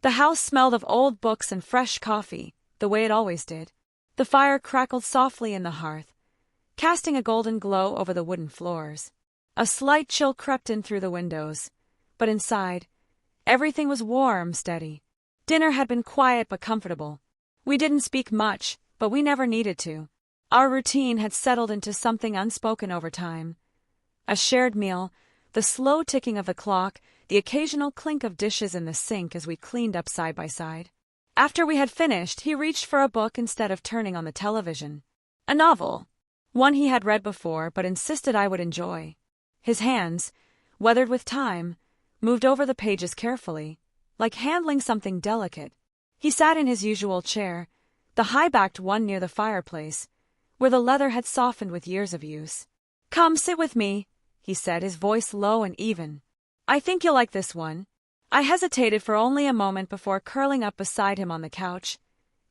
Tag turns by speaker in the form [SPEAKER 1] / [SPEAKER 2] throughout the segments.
[SPEAKER 1] The house smelled of old books and fresh coffee, the way it always did. The fire crackled softly in the hearth, casting a golden glow over the wooden floors. A slight chill crept in through the windows, but inside, everything was warm, steady. Dinner had been quiet but comfortable. We didn't speak much, but we never needed to. Our routine had settled into something unspoken over time. A shared meal, the slow ticking of the clock, the occasional clink of dishes in the sink as we cleaned up side by side. After we had finished, he reached for a book instead of turning on the television. A novel. One he had read before but insisted I would enjoy. His hands, weathered with time, moved over the pages carefully, like handling something delicate. He sat in his usual chair, the high-backed one near the fireplace, where the leather had softened with years of use. "Come, sit with me," he said, his voice low and even. "I think you'll like this one." I hesitated for only a moment before curling up beside him on the couch,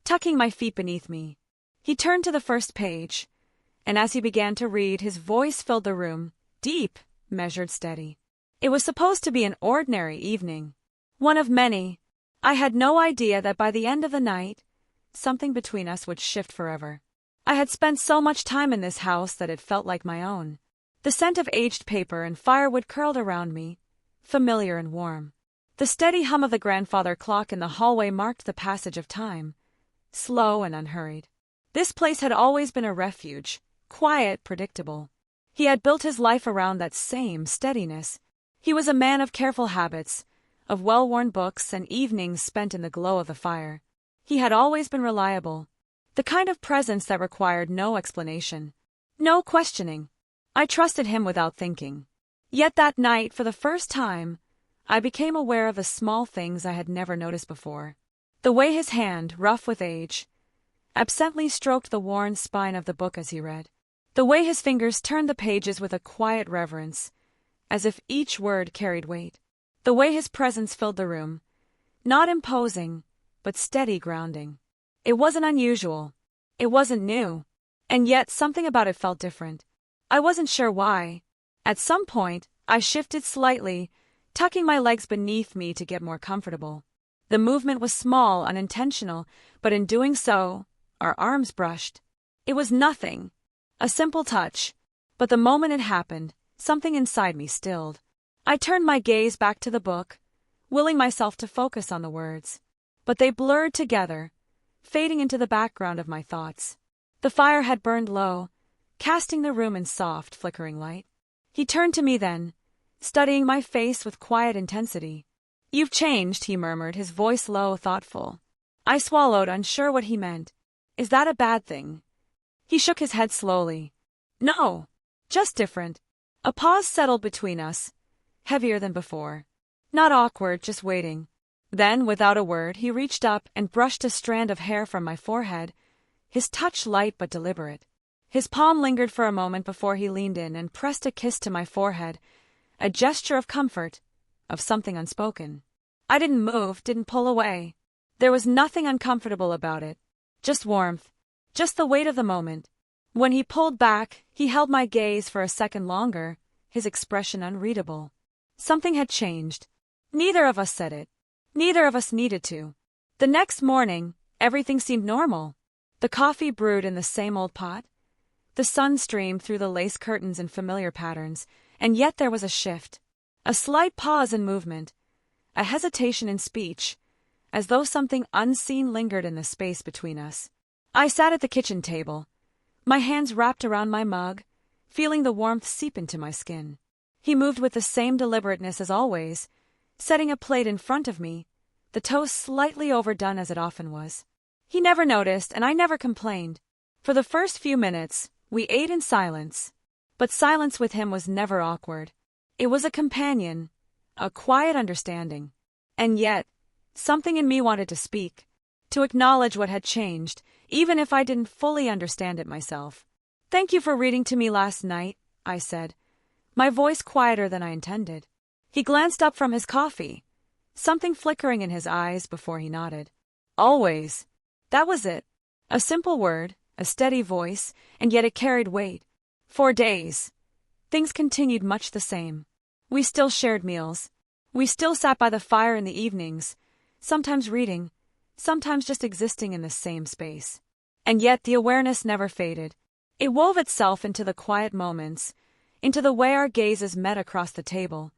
[SPEAKER 1] tucking my feet beneath me. He turned to the first page, and as he began to read, his voice filled the room, deep, measured, steady. It was supposed to be an ordinary evening, one of many. I had no idea that by the end of the night, something between us would shift forever. I had spent so much time in this house that it felt like my own. The scent of aged paper and firewood curled around me, familiar and warm. The steady hum of the grandfather clock in the hallway marked the passage of time, slow and unhurried. This place had always been a refuge, quiet, predictable. He had built his life around that same steadiness. He was a man of careful habits, of well-worn books and evenings spent in the glow of the fire. He had always been reliable, the kind of presence that required no explanation, no questioning. I trusted him without thinking. Yet that night, for the first time, I became aware of the small things I had never noticed before. The way his hand, rough with age, absently stroked the worn spine of the book as he read. The way his fingers turned the pages with a quiet reverence, as if each word carried weight. The way his presence filled the room, not imposing, but steady, grounding. It wasn't unusual. It wasn't new. And yet something about it felt different. I wasn't sure why. At some point, I shifted slightly, tucking my legs beneath me to get more comfortable. The movement was small, unintentional, but in doing so, our arms brushed. It was nothing. A simple touch. But the moment it happened, something inside me stilled. I turned my gaze back to the book, willing myself to focus on the words. But they blurred together, fading into the background of my thoughts. The fire had burned low, casting the room in soft, flickering light. He turned to me then, studying my face with quiet intensity. "You've changed," he murmured, his voice low, thoughtful. I swallowed, unsure what he meant. "Is that a bad thing?" He shook his head slowly. "No, just different." A pause settled between us, heavier than before. Not awkward, just waiting. Then, without a word, he reached up and brushed a strand of hair from my forehead, his touch light but deliberate. His palm lingered for a moment before he leaned in and pressed a kiss to my forehead, a gesture of comfort, of something unspoken. I didn't move, didn't pull away. There was nothing uncomfortable about it, just warmth, just the weight of the moment. When he pulled back, he held my gaze for a second longer, his expression unreadable. Something had changed. Neither of us said it. Neither of us needed to. The next morning, everything seemed normal. The coffee brewed in the same old pot. The sun streamed through the lace curtains in familiar patterns, and yet there was a shift. A slight pause in movement, a hesitation in speech, as though something unseen lingered in the space between us. I sat at the kitchen table, my hands wrapped around my mug, feeling the warmth seep into my skin. He moved with the same deliberateness as always, setting a plate in front of me, the toast slightly overdone as it often was. He never noticed, and I never complained. For the first few minutes, we ate in silence. But silence with him was never awkward. It was a companion, a quiet understanding. And yet, something in me wanted to speak, to acknowledge what had changed, even if I didn't fully understand it myself. "Thank you for reading to me last night," I said, my voice quieter than I intended. He glanced up from his coffee, something flickering in his eyes before he nodded. "Always." That was it. A simple word, a steady voice, and yet it carried weight. For days, things continued much the same. We still shared meals. We still sat by the fire in the evenings, sometimes reading, sometimes just existing in the same space. And yet the awareness never faded. It wove itself into the quiet moments, into the way our gazes met across the table,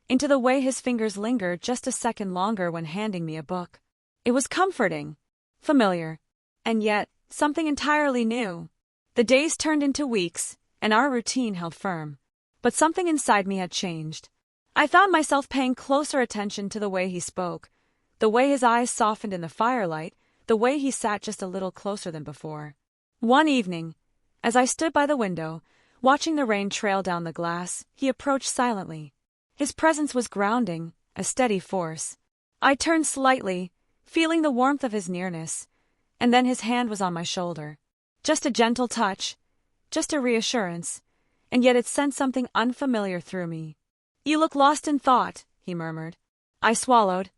[SPEAKER 1] into the way his fingers lingered just a second longer when handing me a book. It was comforting, familiar, and yet something entirely new. The days turned into weeks, and our routine held firm. But something inside me had changed. I found myself paying closer attention to the way he spoke, the way his eyes softened in the firelight, the way he sat just a little closer than before. One evening, as I stood by the window, watching the rain trail down the glass, he approached silently. His presence was grounding, a steady force. I turned slightly, feeling the warmth of his nearness, and then his hand was on my shoulder. Just a gentle touch, just a reassurance, and yet it sent something unfamiliar through me. "You look lost in thought," he murmured. I swallowed,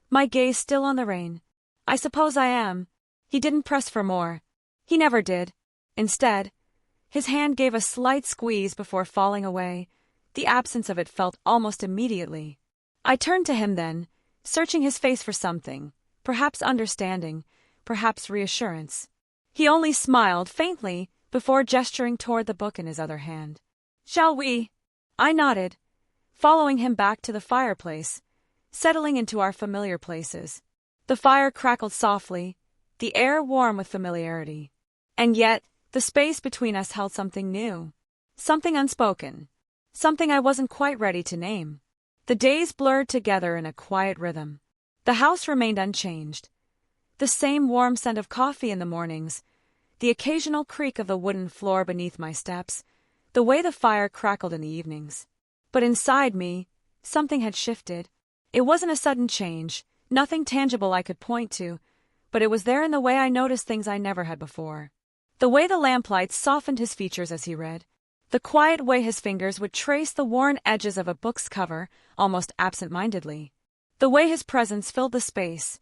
[SPEAKER 1] my gaze still on the rain. "I suppose I am." He didn't press for more. He never did. Instead, his hand gave a slight squeeze before falling away. The absence of it felt almost immediately. I turned to him then, searching his face for something, perhaps understanding, perhaps reassurance. He only smiled faintly before gesturing toward the book in his other hand. "Shall we?" I nodded, following him back to the fireplace, settling into our familiar places. The fire crackled softly, the air warm with familiarity. And yet, the space between us held something new, something unspoken, something I wasn't quite ready to name. The days blurred together in a quiet rhythm. The house remained unchanged. The same warm scent of coffee in the mornings, the occasional creak of the wooden floor beneath my steps, the way the fire crackled in the evenings. But inside me, something had shifted. It wasn't a sudden change, nothing tangible I could point to, but it was there in the way I noticed things I never had before. The way the lamplight softened his features as he read, the quiet way his fingers would trace the worn edges of a book's cover, almost absent-mindedly. The way his presence filled the space,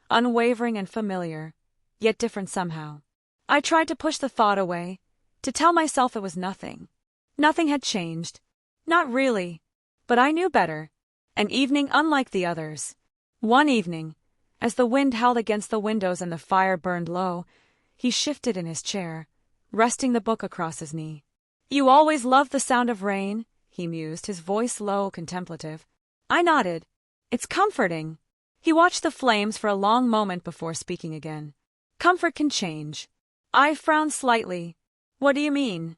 [SPEAKER 1] unwavering and familiar, yet different somehow. I tried to push the thought away, to tell myself it was nothing. Nothing had changed. Not really. But I knew better. An evening unlike the others. One evening, as the wind howled against the windows and the fire burned low, he shifted in his chair, resting the book across his knee. "You always loved the sound of rain," he mused, his voice low, contemplative. I nodded. "It's comforting." He watched the flames for a long moment before speaking again. "Comfort can change." I frowned slightly. "What do you mean?"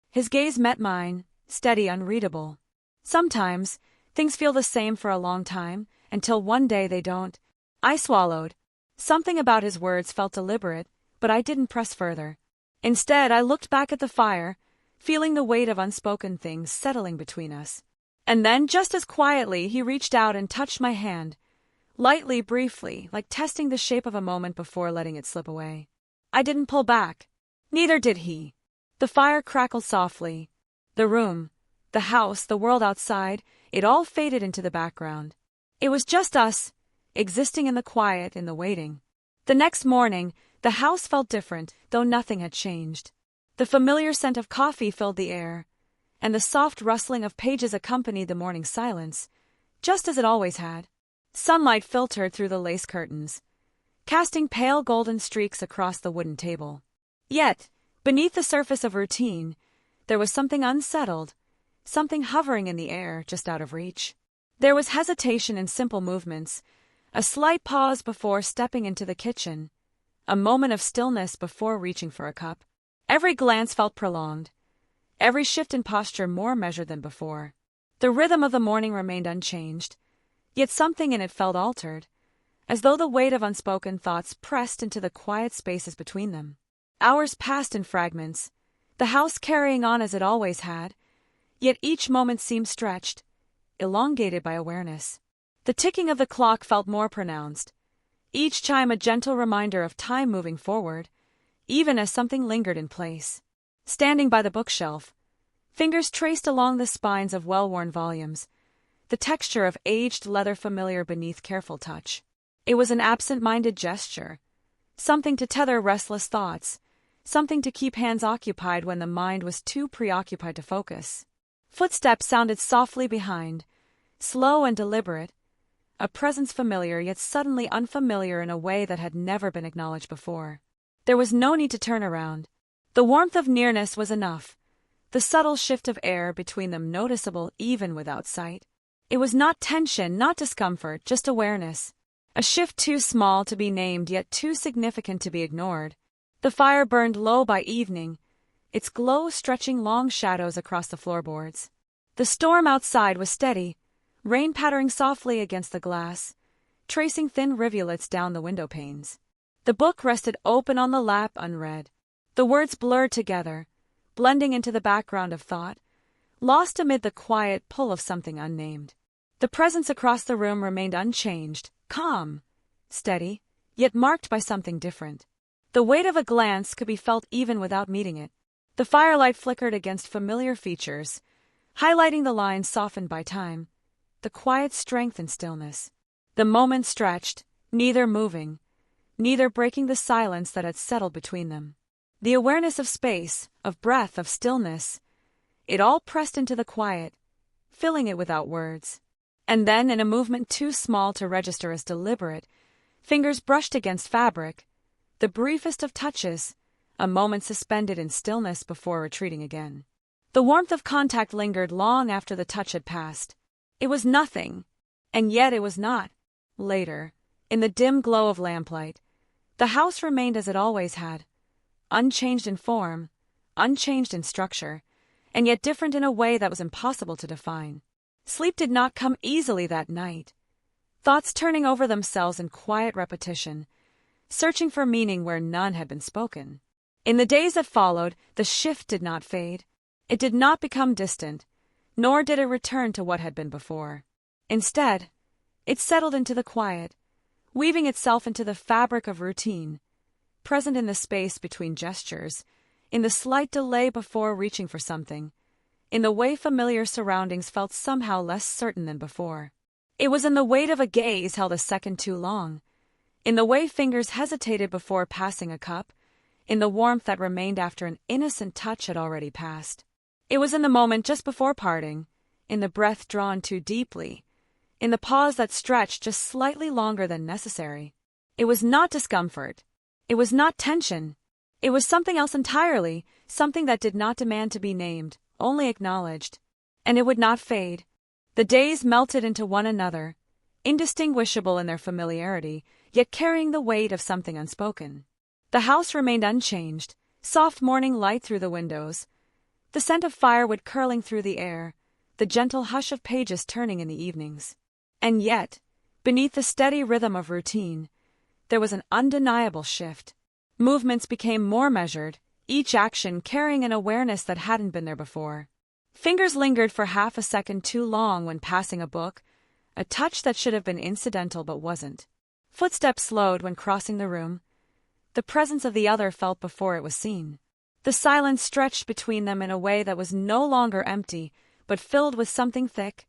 [SPEAKER 1] His gaze met mine, steady, unreadable. "Sometimes, things feel the same for a long time, until one day they don't." I swallowed. Something about his words felt deliberate, but I didn't press further. Instead, I looked back at the fire, feeling the weight of unspoken things settling between us. And then, just as quietly, he reached out and touched my hand, lightly, briefly, like testing the shape of a moment before letting it slip away. I didn't pull back. Neither did he. The fire crackled softly. The room, the house, the world outside, it all faded into the background. It was just us, existing in the quiet, in the waiting. The next morning, the house felt different, though nothing had changed. The familiar scent of coffee filled the air, and the soft rustling of pages accompanied the morning silence, just as it always had. Sunlight filtered through the lace curtains, casting pale golden streaks across the wooden table. Yet, beneath the surface of routine, there was something unsettled, something hovering in the air just out of reach. There was hesitation in simple movements, a slight pause before stepping into the kitchen, a moment of stillness before reaching for a cup. Every glance felt prolonged, every shift in posture more measured than before. The rhythm of the morning remained unchanged, yet something in it felt altered, as though the weight of unspoken thoughts pressed into the quiet spaces between them. Hours passed in fragments, the house carrying on as it always had, yet each moment seemed stretched, elongated by awareness. The ticking of the clock felt more pronounced, each chime a gentle reminder of time moving forward, even as something lingered in place. Standing by the bookshelf, fingers traced along the spines of well-worn volumes, the texture of aged leather familiar beneath careful touch. It was an absent-minded gesture, something to tether restless thoughts, something to keep hands occupied when the mind was too preoccupied to focus. Footsteps sounded softly behind, slow and deliberate, a presence familiar yet suddenly unfamiliar in a way that had never been acknowledged before. There was no need to turn around. The warmth of nearness was enough, the subtle shift of air between them noticeable even without sight. It was not tension, not discomfort, just awareness. A shift too small to be named yet too significant to be ignored. The fire burned low by evening, its glow stretching long shadows across the floorboards. The storm outside was steady, rain pattering softly against the glass, tracing thin rivulets down the window panes. The book rested open on the lap unread. The words blurred together, blending into the background of thought, lost amid the quiet pull of something unnamed. The presence across the room remained unchanged, calm, steady, yet marked by something different. The weight of a glance could be felt even without meeting it. The firelight flickered against familiar features, highlighting the lines softened by time, the quiet strength and stillness. The moment stretched, neither moving, neither breaking the silence that had settled between them. The awareness of space, of breath, of stillness, it all pressed into the quiet, filling it without words. And then, in a movement too small to register as deliberate, fingers brushed against fabric, the briefest of touches, a moment suspended in stillness before retreating again. The warmth of contact lingered long after the touch had passed. It was nothing, and yet it was not. Later, in the dim glow of lamplight, the house remained as it always had, unchanged in form, unchanged in structure, and yet different in a way that was impossible to define. Sleep did not come easily that night, thoughts turning over themselves in quiet repetition, searching for meaning where none had been spoken. In the days that followed, the shift did not fade. It did not become distant, nor did it return to what had been before. Instead, it settled into the quiet, weaving itself into the fabric of routine, present in the space between gestures, in the slight delay before reaching for something, in the way familiar surroundings felt somehow less certain than before. It was in the weight of a gaze held a second too long, in the way fingers hesitated before passing a cup, in the warmth that remained after an innocent touch had already passed. It was in the moment just before parting, in the breath drawn too deeply, in the pause that stretched just slightly longer than necessary. It was not discomfort. It was not tension. It was something else entirely, something that did not demand to be named, only acknowledged. And it would not fade. The days melted into one another, indistinguishable in their familiarity, yet carrying the weight of something unspoken. The house remained unchanged, soft morning light through the windows, the scent of firewood curling through the air, the gentle hush of pages turning in the evenings. And yet, beneath the steady rhythm of routine, there was an undeniable shift. Movements became more measured, each action carrying an awareness that hadn't been there before. Fingers lingered for half a second too long when passing a book, a touch that should have been incidental but wasn't. Footsteps slowed when crossing the room, the presence of the other felt before it was seen. The silence stretched between them in a way that was no longer empty, but filled with something thick,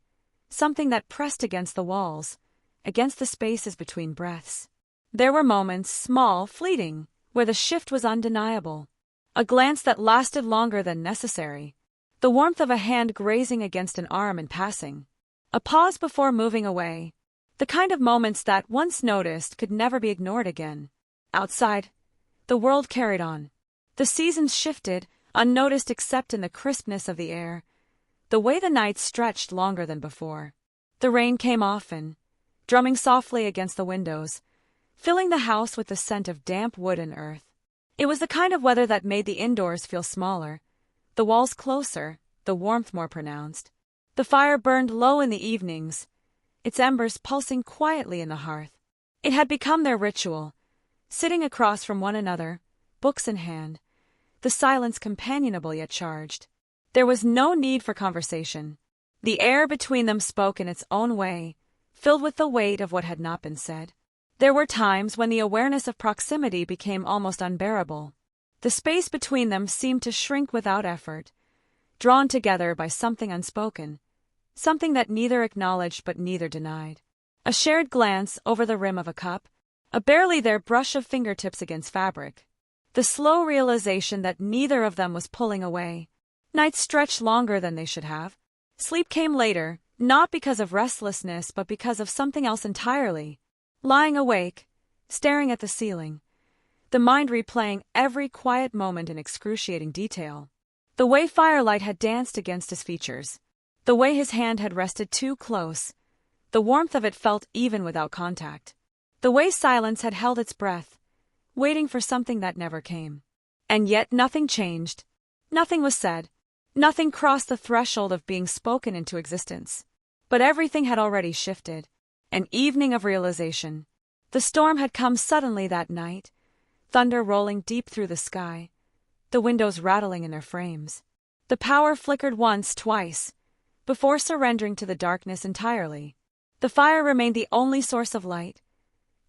[SPEAKER 1] something that pressed against the walls, against the spaces between breaths. There were moments, small, fleeting, where the shift was undeniable. A glance that lasted longer than necessary. The warmth of a hand grazing against an arm in passing. A pause before moving away. The kind of moments that, once noticed, could never be ignored again. Outside, the world carried on. The seasons shifted, unnoticed except in the crispness of the air, the way the nights stretched longer than before. The rain came often, drumming softly against the windows, filling the house with the scent of damp wood and earth. It was the kind of weather that made the indoors feel smaller, the walls closer, the warmth more pronounced. The fire burned low in the evenings, its embers pulsing quietly in the hearth. It had become their ritual, sitting across from one another, books in hand, the silence companionable yet charged. There was no need for conversation. The air between them spoke in its own way, filled with the weight of what had not been said. There were times when the awareness of proximity became almost unbearable. The space between them seemed to shrink without effort, drawn together by something unspoken, something that neither acknowledged but neither denied. A shared glance over the rim of a cup, a barely there brush of fingertips against fabric. The slow realization that neither of them was pulling away. Nights stretched longer than they should have. Sleep came later, Not because of restlessness, but because of something else entirely. Lying awake, staring at the ceiling, the mind replaying every quiet moment in excruciating detail. The way firelight had danced against his features. The way his hand had rested too close. The warmth of it felt even without contact. The way silence had held its breath, waiting for something that never came. And yet nothing changed. Nothing was said. Nothing crossed the threshold of being spoken into existence. But everything had already shifted. An evening of realization. The storm had come suddenly that night, thunder rolling deep through the sky, the windows rattling in their frames. The power flickered once, twice, before surrendering to the darkness entirely. The fire remained the only source of light,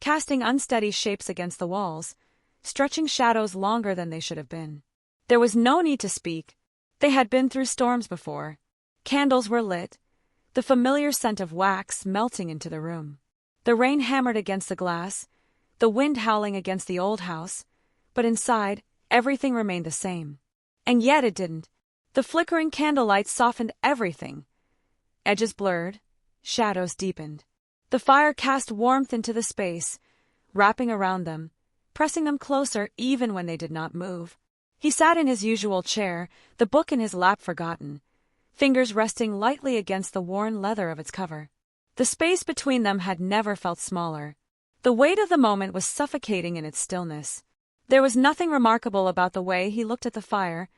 [SPEAKER 1] casting unsteady shapes against the walls, stretching shadows longer than they should have been. There was no need to speak. They had been through storms before. Candles were lit, the familiar scent of wax melting into the room. The rain hammered against the glass, the wind howling against the old house, but inside, everything remained the same. And yet it didn't. The flickering candlelight softened everything. Edges blurred, shadows deepened. The fire cast warmth into the space, wrapping around them, pressing them closer even when they did not move. He sat in his usual chair, the book in his lap forgotten, fingers resting lightly against the worn leather of its cover. The space between them had never felt smaller. The weight of the moment was suffocating in its stillness. There was nothing remarkable about the way he looked at the fire,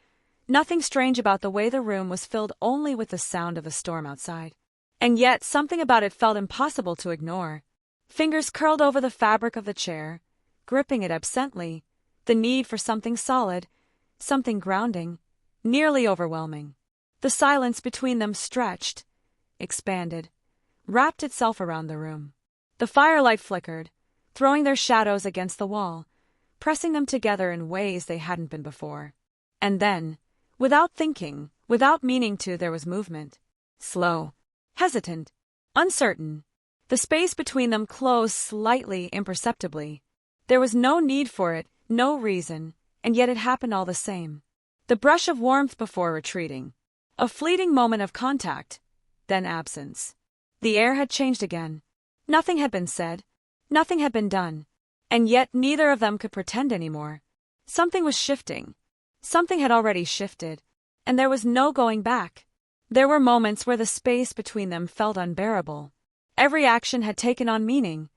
[SPEAKER 1] nothing strange about the way the room was filled only with the sound of the storm outside. And yet something about it felt impossible to ignore. Fingers curled over the fabric of the chair, gripping it absently, the need for something solid, something grounding, nearly overwhelming. The silence between them stretched, expanded, wrapped itself around the room. The firelight flickered, throwing their shadows against the wall, pressing them together in ways they hadn't been before. And then, without thinking, without meaning to, there was movement. Slow, hesitant, uncertain. The space between them closed slightly, imperceptibly. There was no need for it, no reason, and yet it happened all the same. The brush of warmth before retreating. A fleeting moment of contact, then absence. The air had changed again. Nothing had been said. Nothing had been done. And yet neither of them could pretend anymore. Something was shifting. Something had already shifted. And there was no going back. There were moments where the space between them felt unbearable. Every action had taken on meaning.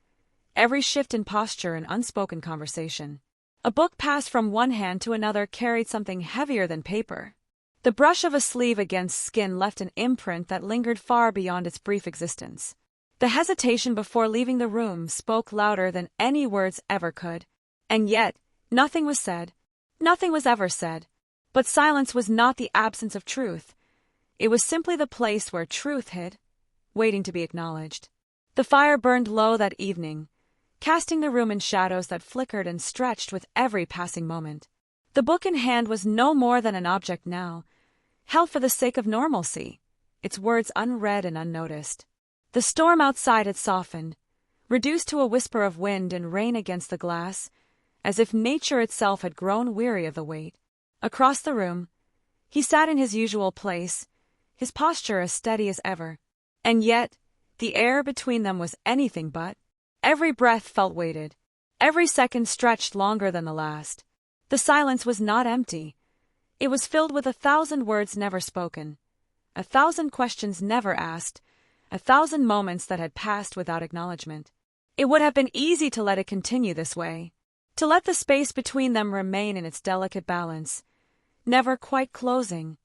[SPEAKER 1] Every shift in posture an unspoken conversation. A book passed from one hand to another carried something heavier than paper. The brush of a sleeve against skin left an imprint that lingered far beyond its brief existence. The hesitation before leaving the room spoke louder than any words ever could. And yet, nothing was said. Nothing was ever said. But silence was not the absence of truth. It was simply the place where truth hid, waiting to be acknowledged. The fire burned low that evening, casting the room in shadows that flickered and stretched with every passing moment. The book in hand was no more than an object now, held for the sake of normalcy, its words unread and unnoticed. The storm outside had softened, reduced to a whisper of wind and rain against the glass, as if nature itself had grown weary of the weight. Across the room, he sat in his usual place, his posture as steady as ever. And yet, the air between them was anything but. Every breath felt weighted. Every second stretched longer than the last. The silence was not empty. It was filled with 1,000 words never spoken, 1,000 questions never asked, 1,000 moments that had passed without acknowledgement. It would have been easy to let it continue this way, to let the space between them remain in its delicate balance, never quite closing,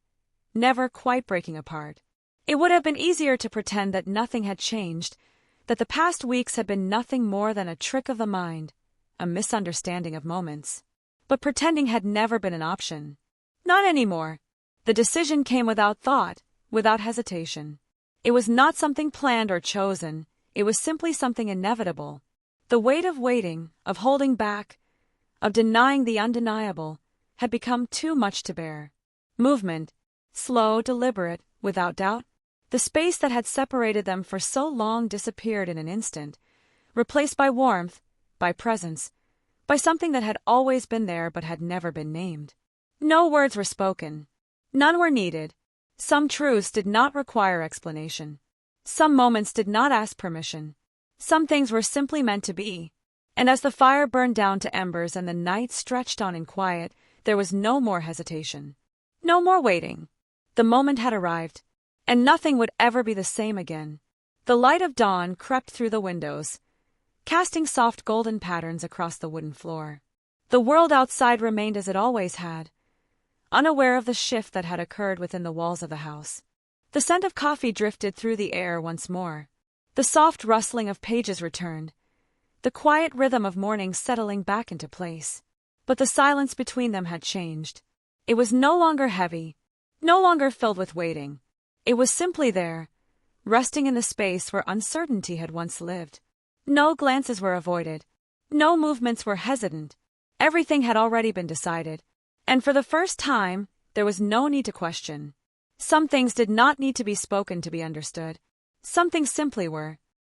[SPEAKER 1] never quite breaking apart. It would have been easier to pretend that nothing had changed, that the past weeks had been nothing more than a trick of the mind, a misunderstanding of moments. But pretending had never been an option. Not anymore. The decision came without thought, without hesitation. It was not something planned or chosen, it was simply something inevitable. The weight of waiting, of holding back, of denying the undeniable, had become too much to bear. Movement, slow, deliberate, without doubt. The space that had separated them for so long disappeared in an instant, replaced by warmth, by presence, by something that had always been there but had never been named. No words were spoken. None were needed. Some truths did not require explanation. Some moments did not ask permission. Some things were simply meant to be. And as the fire burned down to embers and the night stretched on in quiet, there was no more hesitation. No more waiting. The moment had arrived, and nothing would ever be the same again. The light of dawn crept through the windows, casting soft golden patterns across the wooden floor. The world outside remained as it always had, unaware of the shift that had occurred within the walls of the house. The scent of coffee drifted through the air once more. The soft rustling of pages returned, the quiet rhythm of morning settling back into place. But the silence between them had changed. It was no longer heavy, no longer filled with waiting. It was simply there, resting in the space where uncertainty had once lived. No glances were avoided. No movements were hesitant. Everything had already been decided. And for the first time, there was no need to question. Some things did not need to be spoken to be understood. Some things simply were.